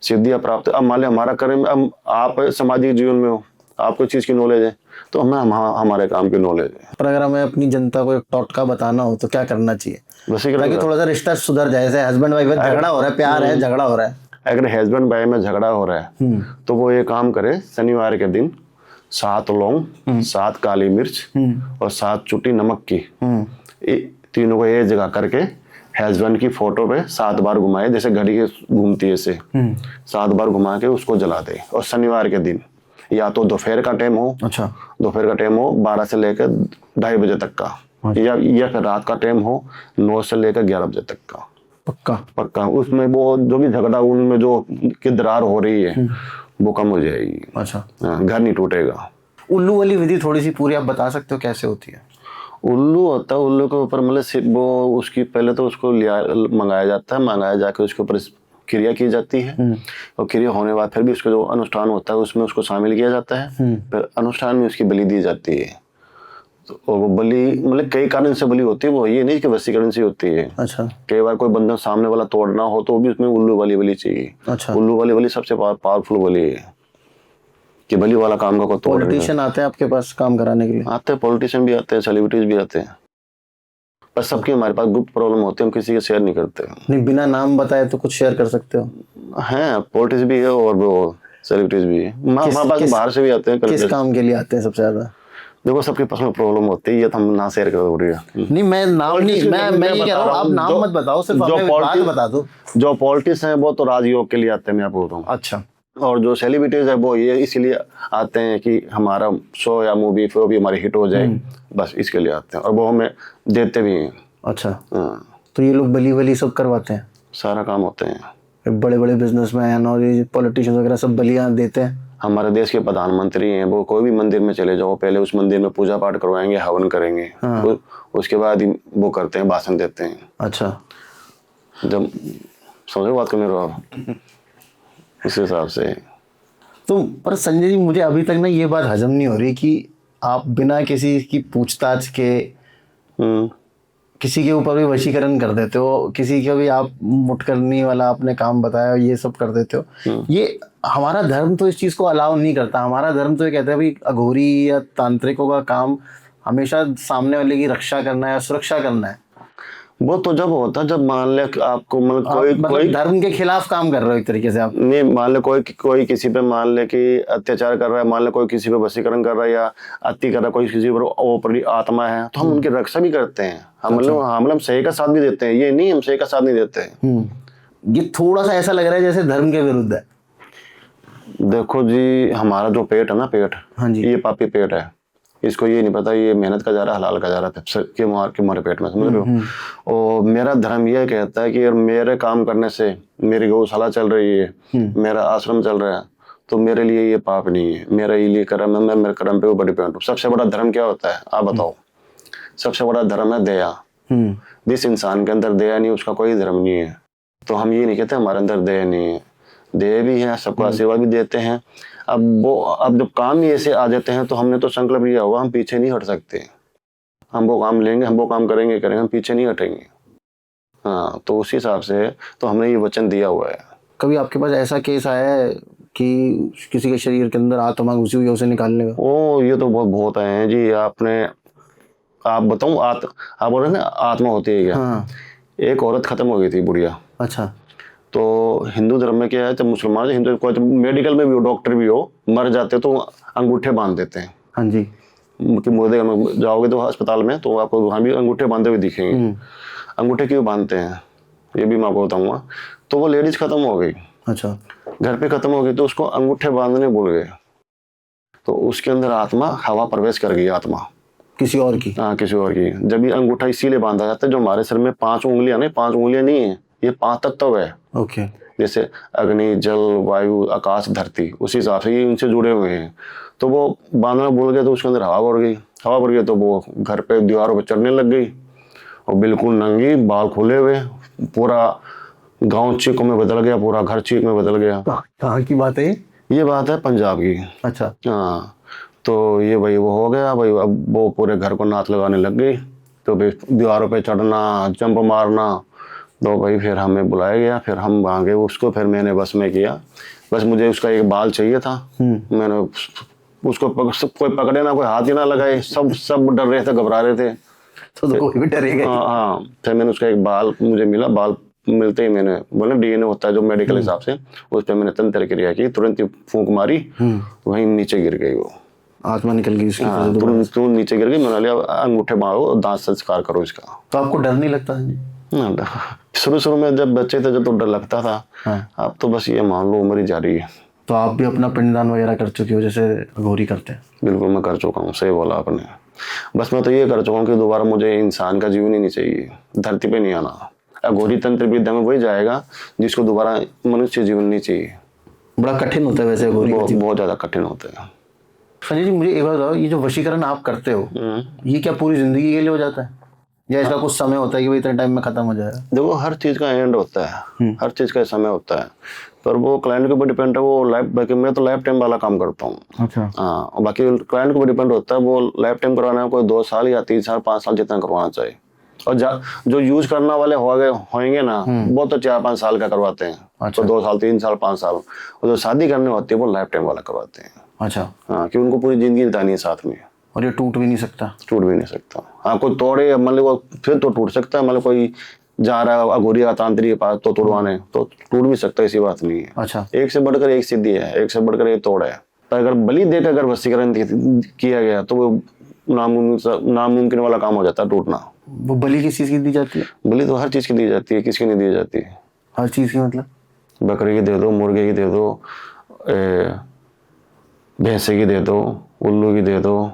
सिद्धियां प्राप्त, अब मान लिया हमारा कर्म, अब आप सामाजिक जीवन में हो, आपको चीज की नॉलेज है, तो हमारे काम की नॉलेज है। पर अगर हमें अपनी जनता को एक टोटका बताना हो तो क्या करना चाहिए ताकि थोड़ा सा रिश्ता सुधर जाए? जैसे हस्बैंड वाइफ झगड़ा हो रहा है, प्यार है, झगड़ा हो रहा है। अगर हस्बैंड वाइफ में झगड़ा हो रहा है तो वो ये काम करे, शनिवार के दिन 7 लौंग, 7 काली मिर्च और 7 चुटी नमक की, तीनों को एक जगह करके हस्बैंड की फोटो पे 7 बार घुमाए, जैसे घड़ी के घूमती है ऐसे 7 बार घुमा के उसको जला दे। और शनिवार के दिन या तो दोपहर का टाइम हो, अच्छा, दोपहर का टाइम हो 12 से लेकर 2:30 बजे तक का, या फिर रात का टाइम हो 9 से लेकर 11 बजे तक का। पक्का उसमें वो जो भी झगड़ा उनमें जो की दरार हो रही है वो कम हो जाएगी। अच्छा, घर नहीं टूटेगा। उल्लू वाली विधि थोड़ी सी पूरी आप बता सकते हो कैसे होती है? उल्लू होता है, उल्लू के ऊपर मतलब वो उसकी पहले तो उसको मंगाया जाता है, मंगाया जाकर उसके ऊपर क्रिया की जाती है। और क्रिया होने के बाद फिर भी उसका जो अनुष्ठान होता है उसमें उसको शामिल किया जाता है। फिर अनुष्ठान में उसकी बलि दी जाती है। तो वो बलि मतलब कई कारण से बलि होती है, वो ये नहीं कि वशीकरण से होती है। अच्छा, कई बार कोई बंधन सामने वाला तोड़ना हो तो भी उसमें उल्लू वाली बलि चाहिए। अच्छा, उल्लू वाली बलि सबसे पावरफुल बलि है कि बलि वाला काम का कोई तोड़। पॉलिटिशियन आते हैं आपके पास काम कराने के लिए? आते हैं, पॉलिटिशियन भी आते हैं, सेलिब्रिटीज भी आते हैं। पर सबकी हमारे पास गुप्त प्रॉब्लम होती है, हम किसी के शेयर नहीं करते। नहीं, बिना नाम बताए तो कुछ शेयर कर सकते हो? हैं, पॉलिटिक्स भी है और वो सेलिब्रिटीज भी है। हमारे पास बाहर से भी आते हैं। किस काम के लिए आते हैं सबसे ज्यादा? देखो, सबकी पर्सनल प्रॉब्लम होती है, ये तो हम ना शेयर कर रही है। नहीं, मैं नाम नहीं, मैं ये कह रहा हूँ, आप नाम मत बताओ, सिर्फ हमें बात बता दो। जो पॉलिटिक्स हैं वो तो राजयोग के लिए आते हैं, मैं बोल रहा हूँ। अच्छा। और जो सेलिब्रिटीज है वो ये इसीलिए आते हैं कि हमारा शो या मूवी फिर भी हमारी हिट हो जाए, बस इसके लिए आते हैं। और वो हमें देते भी हैं। अच्छा, तो ये लोग बलि सब करवाते हैं? सारा काम होते हैं। बड़े बड़े बिजनेसमैन और ये पॉलिटिशियन वगैरह सब बलियां देते हैं? हमारे देश के प्रधानमंत्री हैं, वो कोई भी मंदिर में चले जाओ, पहले उस मंदिर में पूजा पाठ करवाएंगे, हवन करेंगे। उसके बाद ही वो करते हैं, भाषण देते हैं। अच्छा, जब समझो बात करने रहो इस हिसाब से। तो पर संजय जी, मुझे अभी तक ना ये बात हजम नहीं हो रही कि आप बिना किसी की पूछताछ के किसी के ऊपर भी वशीकरण कर देते हो, किसी का भी आप मुठकरनी वाला आपने काम बताया ये सब कर देते हो। ये हमारा धर्म तो इस चीज को अलाउ नहीं करता। हमारा धर्म तो ये कहता है भाई अघोरी या तांत्रिकों का काम हमेशा सामने वाले की रक्षा करना है, सुरक्षा करना है। वो तो जब होता है जब मान ले आपको मतलब कोई धर्म के खिलाफ काम कर रहे हो एक तरीके से आप। नहीं, मान ले कोई किसी पे मान ले कि अत्याचार कर रहा है, मान ले कोई किसी पे वशीकरण कर रहा है या अति कर रहा है, कोई किसी पर ओपरी आत्मा है, तो हम उनकी रक्षा भी करते हैं। हम मतलब सही का साथ भी देते हैं, ये नहीं हम सही का साथ नहीं देते हैं। ये थोड़ा सा ऐसा लग रहा है जैसे धर्म के विरुद्ध है। देखो जी, हमारा जो पेट है ना, पेट, हाँ जी, ये पापी पेट है। इसको ये नहीं पता ये मेहनत का जा रहा है हलाल का जा रहा है कि हमारे पेट में, समझ रहे हो। और मेरा धर्म ये कहता है कि अगर मेरे काम करने से मेरी गौशाला चल रही है, मेरा आश्रम चल रहा है, तो मेरे लिए ये पाप नहीं है, मेरा ये लिए कर्म है, मैं मेरे कर्म पे ऊपर डिपेंड हूँ। सबसे बड़ा धर्म क्या होता है आप बताओ? सबसे बड़ा धर्म है दया। जिस इंसान के अंदर दया नहीं उसका कोई धर्म नहीं है। तो हम ये नहीं कहते हमारे अंदर दया नहीं है, दया भी है, सबको आशीर्वाद भी देते हैं। अब जब काम ही ऐसे आ जाते हैं तो हमने तो संकल्प लिया हुआ, हम पीछे नहीं हट सकते। हम वो काम लेंगे, हम वो काम करेंगे, हम पीछे नहीं हटेंगे। हाँ, तो उस हिसाब से तो हमने ये वचन दिया हुआ है। कभी आपके पास ऐसा केस आया है कि किसी के शरीर के अंदर आत्मा घुसी हुई है, उसे निकालने का? ओ, ये तो बहुत आए हैं जी। आप बताऊं, आप बोल रहे हैं ना आत्मा होती है क्या? हाँ। एक औरत खत्म हो गई थी, बुढ़िया। अच्छा। तो हिंदू धर्म में क्या है, जब मुसलमान हिंदू कोई मेडिकल में भी हो, डॉक्टर भी हो, मर जाते तो अंगूठे बांध देते हैं। हाँ जी। कि मुर्दे में जाओगे तो अस्पताल में तो आपको वहाँ भी अंगूठे बांधे हुए दिखेंगे। अंगूठे क्यों बांधते हैं ये भी मैं आपको बताऊंगा। तो वो लेडीज खत्म हो गई। अच्छा। घर पे खत्म हो गई तो उसको अंगूठे बांधने भूल गए, तो उसके अंदर आत्मा हवा प्रवेश कर गई, आत्मा किसी और की। हाँ, किसी और की। जब ये अंगूठा इसीलिए बांधा जाता है, जो हमारे सिर में 5 उंगलियां नहीं, 5 उंगलियां नहीं है, ये 5 तत्व है। ओके। जैसे अग्नि, जल, वायु, आकाश, धरती, उसी हिसाब से ये इनसे जुड़े हुए हैं। तो वो बांधना भूल गए तो उसके अंदर हवा बढ़ गई। हवा बढ़ गई तो वो घर पे दीवारों पे चढ़ने लग गई और बिल्कुल नंगी, बाल खुले हुए, पूरा गांव चीख में बदल गया, पूरा घर चीख में बदल गया। कहाँ की बात है ये बात है पंजाब की। अच्छा। हाँ, तो ये भाई वो हो गया भाई। अब वो पूरे घर को नाथ लगाने लग गई, तो भाई दीवारों पे चढ़ना, जंप मारना। तो भाई फिर हमें बुलाया गया, फिर हम वहाँ गए उसको, फिर मैंने बस में किया। बस मुझे उसका एक बाल चाहिए था। मैंने उसको कोई पकड़े ना, कोई हाथ ही ना लगाए, सब डर रहे थे, घबरा रहे थे। तो कोई भी डरेगा। हाँ, फिर मैंने उसका एक बाल मुझे मिला। बाल मिलते ही मैंने बोला डीएनए होता है जो मेडिकल हिसाब से, उस पर मैंने तंत्र क्रिया की, तुरंत ही फूंक मारी, वहीं नीचे गिर गई वो आत्मा, निकल गई उसकी। हाँ, तुरंत नीचे गिर गई। मैंने लिया अंगूठे मारो, दांत संस्कार करो इसका। तो आपको डर नहीं लगता जी? शुरू में जब बच्चे थे जब तो डर लगता था। हाँ। अब तो बस ये मान लो उम्र ही जा रही है। तो आप भी अपना पिंडदान वगैरह कर चुके हो जैसे अघोरी करते हैं? बिल्कुल मैं कर चुका हूँ, सही बोला आपने। बस मैं तो ये कर चुका हूँ कि दोबारा मुझे इंसान का जीवन ही नहीं चाहिए, धरती पे नहीं आना। अघोरी तंत्र विद्या में वही जाएगा जिसको दोबारा मनुष्य जीवन नहीं चाहिए। बड़ा कठिन होता है वैसे अघोरी? बहुत ज्यादा कठिन होता है। संजय जी, मुझे एक बात बताओ, ये जो वशीकरण आप करते हो ये क्या पूरी जिंदगी के लिए हो जाता है या इसका कुछ समय होता है कि भाई इतने टाइम में खत्म हो जाएगा? देखो, हर चीज का एंड होता है, हर चीज का समय होता है, पर वो क्लाइंट के ऊपर डिपेंड है। वो लाइफ, बाकी मैं तो लाइफ टाइम वाला काम करता हूँ। अच्छा। हाँ, और बाकी क्लाइंट के ऊपर डिपेंड होता है, वो लाइफ टाइम करवाना है, कोई 2 साल या 3 साल 5 साल जितना करवाना चाहिए। और जो यूज करने वाले होंगे ना, वो तो 4-5 साल का करवाते हैं। अच्छा। तो 2 साल 3 साल 5 साल। और जो शादी करने होती है वो लाइफ टाइम वाला करवाते हैं। अच्छा। हाँ, कि उनको पूरी जिंदगी बितानी है साथ में। और ये टूट भी नहीं सकता? टूट भी नहीं सकता। हाँ, कोई तोड़े मतलब वो फिर तो टूट सकता है, मतलब कोई जा रहा है अघोरी का तांत्रिक के पास तो तोड़वाने, तो टूट भी सकता है, ऐसी बात नहीं है। अच्छा। एक से बढ़कर एक सिद्धि है, एक से बढ़कर एक तोड़ है। पर अगर बलि देकर अगर वशीकरण किया गया तो वो नामुमकिन वाला काम हो जाता है, टूटना। वो बलि किस चीज की दी जाती है? बलि तो हर चीज की दी जाती है, किसकी नहीं दी जाती है? हर चीज की मतलब? बकरी की दे दो, मुर्गे की दे दो, भैंसे की दे दो, उल्लू की दे दो,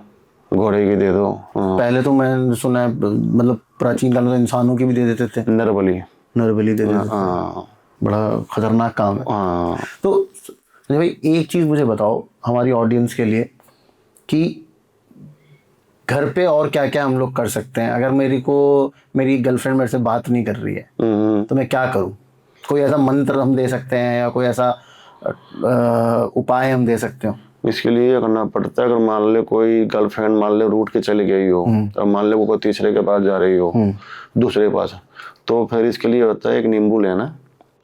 घोड़े की दे दो। पहले तो मैं सुना है मतलब प्राचीन काल में तो इंसानों की भी दे देते थे, नर बलि। नर बलि दे देते थे। हाँ, बड़ा खतरनाक काम है। हाँ। तो संजय भाई एक चीज मुझे बताओ हमारी ऑडियंस के लिए कि घर पे और क्या क्या हम लोग कर सकते हैं? अगर मेरी गर्लफ्रेंड मेरे से बात नहीं कर रही है तो मैं क्या करूं? कोई ऐसा मंत्र हम दे सकते हैं या कोई ऐसा उपाय हम दे सकते हो? इसके लिए ये करना पड़ता है, अगर मान ले कोई गर्लफ्रेंड मान ले रूठ के चली गई हो, और मान ले वो कोई तीसरे के पास जा रही हो, दूसरे के पास, तो फिर इसके लिए होता है एक नींबू लेना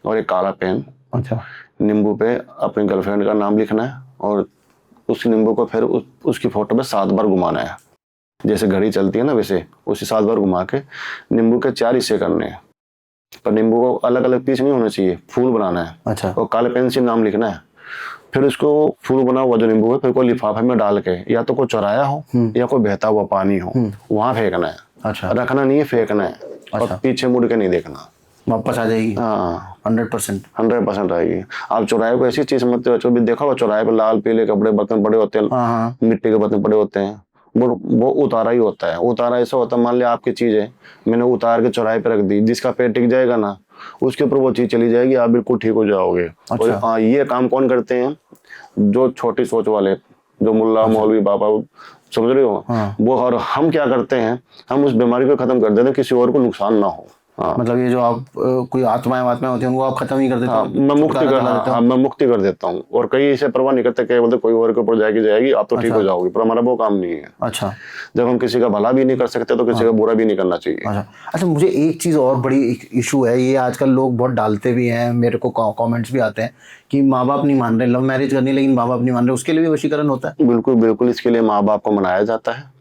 और एक काला पेन। अच्छा। नींबू पे अपनी गर्लफ्रेंड का नाम लिखना है और उस नींबू को फिर उसकी फोटो पे 7 बार घुमाना है। जैसे घड़ी चलती है ना, वैसे उसे 7 बार घुमा के नींबू के 4 हिस्से करने हैं। पर नींबू को अलग अलग पीस नहीं होना चाहिए, फूल बनाना है। अच्छा। और काले पेन से नाम लिखना है। फिर उसको फूल बना हुआ जो नींबू है, फिर कोई लिफाफे में डाल के, या तो कोई चौराया हो या कोई बहता हुआ पानी हो, वहां फेंकना है। अच्छा। रखना नहीं है, फेंकना है। अच्छा। और पीछे मुड़ के नहीं देखना, वापस आ जाएगी? हाँ, 100% आएगी। आप चौराहे को ऐसी चीज मत भी देखा हुआ, चौराहे पे लाल पीले कपड़े बर्तन पड़े होते हैं, हाँ। मिट्टी के बर्तन पड़े होते हैं, वो उतारा ही होता है। उतारा ऐसा होता है, मान लिया आपकी चीज है, मैंने उतार के चौराहे पे रख दी, जिसका पेट टिक जाएगा ना उसके ऊपर वो चीज चली जाएगी, आप बिल्कुल ठीक हो जाओगे। और हाँ, ये काम कौन करते हैं? जो छोटी सोच वाले, जो मुल्ला मौलवी बाबा, समझ रहे हो? वो। और हम क्या करते हैं, हम उस बीमारी को खत्म कर देते हैं, किसी और को नुकसान ना हो। हाँ। मतलब ये जो आप कोई आत्माएं होती हैं उनको आप खत्म ही कर देते हो? मैं मुक्ति कर देता हूँ। और कई इसे परवाह नहीं करते, क्या बोलते कोई और के ऊपर जाएगी आप तो ठीक हो जाओगे, पर हमारा वो काम नहीं है। अच्छा। जब हम किसी का भला भी नहीं कर सकते तो किसी का बुरा भी नहीं करना चाहिए। अच्छा, मुझे एक चीज़ और बड़ी इशू है, ये आजकल लोग बहुत डालते भी हैं, मेरे को कमेंट्स भी आते हैं कि माँ बाप नहीं मान रहे लव मैरिज करनी, लेकिन माँ बाप नहीं मान रहे, उसके लिए भी वशीकरण होता है? बिल्कुल बिल्कुल, इसके लिए माँ बाप को मनाया जाता है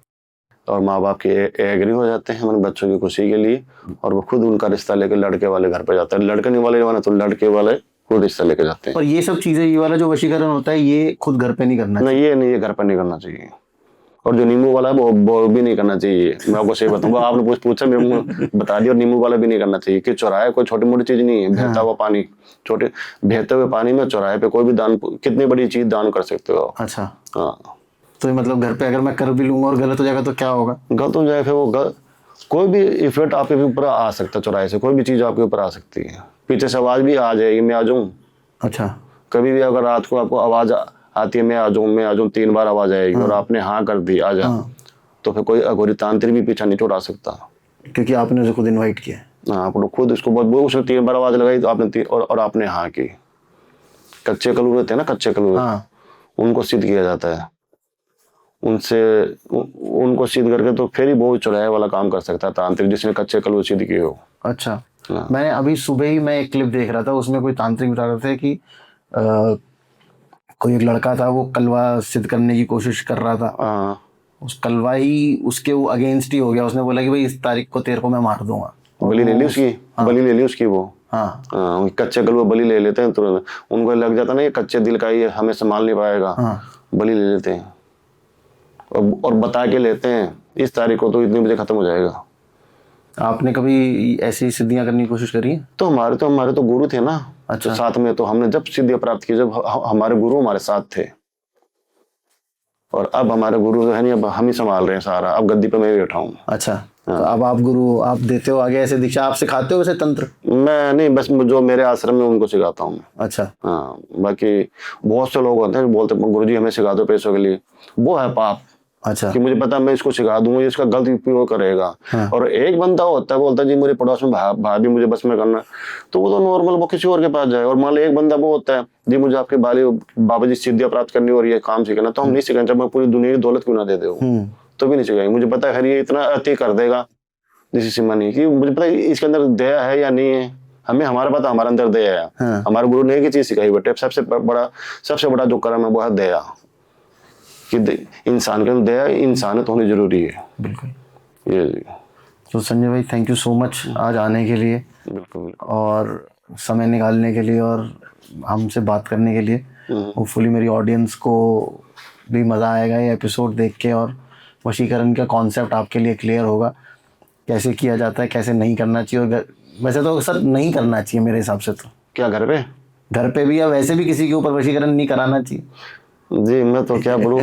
और माँ बाप के एग्री हो जाते हैं हमारे बच्चों की खुशी के लिए, और वो खुद उनका रिश्ता लेकर लड़के वाले घर पे जाते हैं। लड़के नहीं वाले तो लड़के वाले खुद रिश्ता लेके जाते हैं। और ये सब चीजें, ये वाला जो वशीकरण होता है, ये खुद घर पे नहीं करना चाहिए? नहीं, ये घर पर नहीं करना चाहिए। और जो नींबू वाला है वो भी नहीं करना चाहिए। मैं आपको सही बताऊंगा, आपने पूछा मेरे बता दिया। और नींबू वाला भी नहीं करना चाहिए, कि चौराहे कोई छोटी मोटी चीज नहीं है। बहता हुआ पानी, बहते हुए पानी में चौराहे पे कोई भी दान, कितनी बड़ी चीज दान कर सकते हो। अच्छा। हाँ। तो मतलब घर पे अगर मैं कर भी लूंगा और गलत हो जाएगा तो क्या होगा? गलत हो जाए फिर वो कोई भी इफेक्ट आपके ऊपर आ सकता है। चौराहे से कोई भी चीज आपके ऊपर आ सकती है। पीछे से आवाज भी आ जाएगी, मैं आ जाऊं। अच्छा। कभी भी अगर रात को आपको आवाज आती है मैं आ जाऊं, 3 बार आवाज आएगी और आपने हाँ कर दी आ जा, तो फिर कोई अघोरी तांत्रिक भी पीछा नहीं छुड़ा सकता, क्योंकि आपने उसे खुद इनवाइट किया। हाँ, आपने खुद उसको बहुत, उसने 3 बार आवाज लगाई तो आपने और आपने हाँ की। कच्चे कलू रहते हैं ना, कच्चे कलू, उनको सिद्ध किया जाता है। उनको सिद्ध करके तो फिर ही वो चौराहे वाला काम कर सकता है तांत्रिक, जिसने कच्चे कलू सिद्ध किए हो। अच्छा। मैंने अभी सुबह ही मैं एक क्लिप देख रहा था, उसमें कोई तांत्रिक बता रहे थे कि कोई एक लड़का था, वो कलवा सिद्ध करने की कोशिश कर रहा था। उस कलवा ही उसके वो अगेंस्ट ही हो गया। उसने बोला कि भाई इस तारीख को तेरे को मैं मार दूंगा। बलि ले ली उसकी। बलि ले ली उसकी वो। हाँ, कच्चे कलवा बलि ले लेते हैं तुरंत। उनको लग जाता ना ये कच्चे दिल का, ये हमें संभाल नहीं पाएगा, बलि ले लेते हैं और बता के लेते हैं इस तारीख को तो इतने बजे खत्म हो जाएगा। आपने कभी ऐसी सिद्धियां करने की कोशिश करी है? तो हमारे तो गुरु थे ना। अच्छा। तो साथ में तो हमने जब सिद्धियां प्राप्त की, जब हमारे गुरु हमारे साथ थे। और अब हमारे गुरु जो है नहीं, अब हम ही संभाल रहे हैं सारा। अब गद्दी पे मैं बैठा हूँ। अच्छा। तो अब आप गुरु आप देते हो आगे ऐसे दीक्षा, आप सिखाते हो वैसे तंत्र? मैं नहीं, बस जो मेरे आश्रम में उनको सिखाता हूँ। अच्छा। हाँ, बाकी बहुत से लोग होते हैं बोलते गुरुजी हमें सिखा दो पैसों के लिए, वो है पाप। अच्छा। कि मुझे पता मैं इसको सिखा दूंगा, इसका गलत उपयोग करेगा। और एक बंदा होता है बोलता है जी मेरे पड़ोस में भाभी मुझे बस में करना, तो वो तो नॉर्मल, वो किसी और के पास जाए। और मान लो एक बंदा वो होता है जी मुझे आपके बाबा जी सिद्धियां प्राप्त करनी और ये काम सीखना, तो हम नहीं सिखाएंगे, चाहे मैं पूरी दुनिया की दौलत क्यों ना दे दो, तो भी नहीं सिखाएंगे। मुझे पता है ये इतना अति कर देगा जिसकी सीमा नहीं, कि मुझे पता है इसके अंदर दया है या नहीं है। हमें हमारा पता हमारे अंदर दया है। हमारे गुरु ने एक ही चीज सिखाई बेटे, सबसे बड़ा जो कर्म है वो है दया, कि इंसान के अंदर दया, इंसानियत होनी जरूरी है। बिल्कुल। ये तो संजय भाई थैंक यू सो मच आज आने के लिए। बिल्कुल। और समय निकालने के लिए और हमसे बात करने के लिए। होपफुली मेरी ऑडियंस को भी मज़ा आएगा ये एपिसोड देख के, और वशीकरण का कॉन्सेप्ट आपके लिए क्लियर होगा, कैसे किया जाता है, कैसे नहीं करना चाहिए। और वैसे तो सर नहीं करना चाहिए मेरे हिसाब से। तो क्या घर पे भी या वैसे भी किसी के ऊपर वशीकरण नहीं कराना चाहिए जी। मैं तो क्या बोलूँ,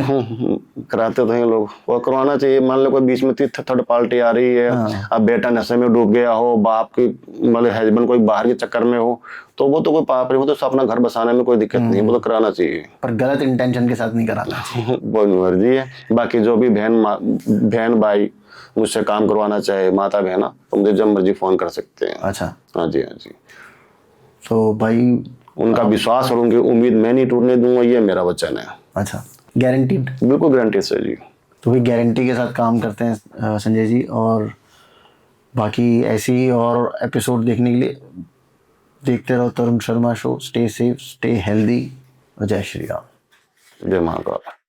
कराते तो हैं लोग, और करवाना चाहिए। मान लो कोई बीच में थर्ड पार्टी आ रही है, अब बेटा नशे में डूब गया हो, बाप की मतलब हस्बैंड कोई बाहर के चक्कर में हो, तो वो तो कोई पाप नहीं, वो तो अपना घर बसाने में कोई दिक्कत नहीं है, वो तो कराना चाहिए, पर गलत इंटेंशन के साथ नहीं कराना चाहिए। वो मर्जी है। बाकी जो भी बहन भाई मुझसे काम करवाना चाहे, माता बहना, तो मुझे जब मर्जी फोन कर सकते हैं। अच्छा। हाँ जी, हाँ जी। तो भाई उनका विश्वास और उनकी उम्मीद मैं नहीं टूटने दूंगा, ये मेरा वचन है। अच्छा, गारंटीड? बिल्कुल गारंटी से जी। तो भाई गारंटी के साथ काम करते हैं संजय जी। और बाकी ऐसी और एपिसोड देखने के लिए देखते रहो Tarun Sharma show. Stay safe, stay healthy. जय श्री राम। जय महाकाल।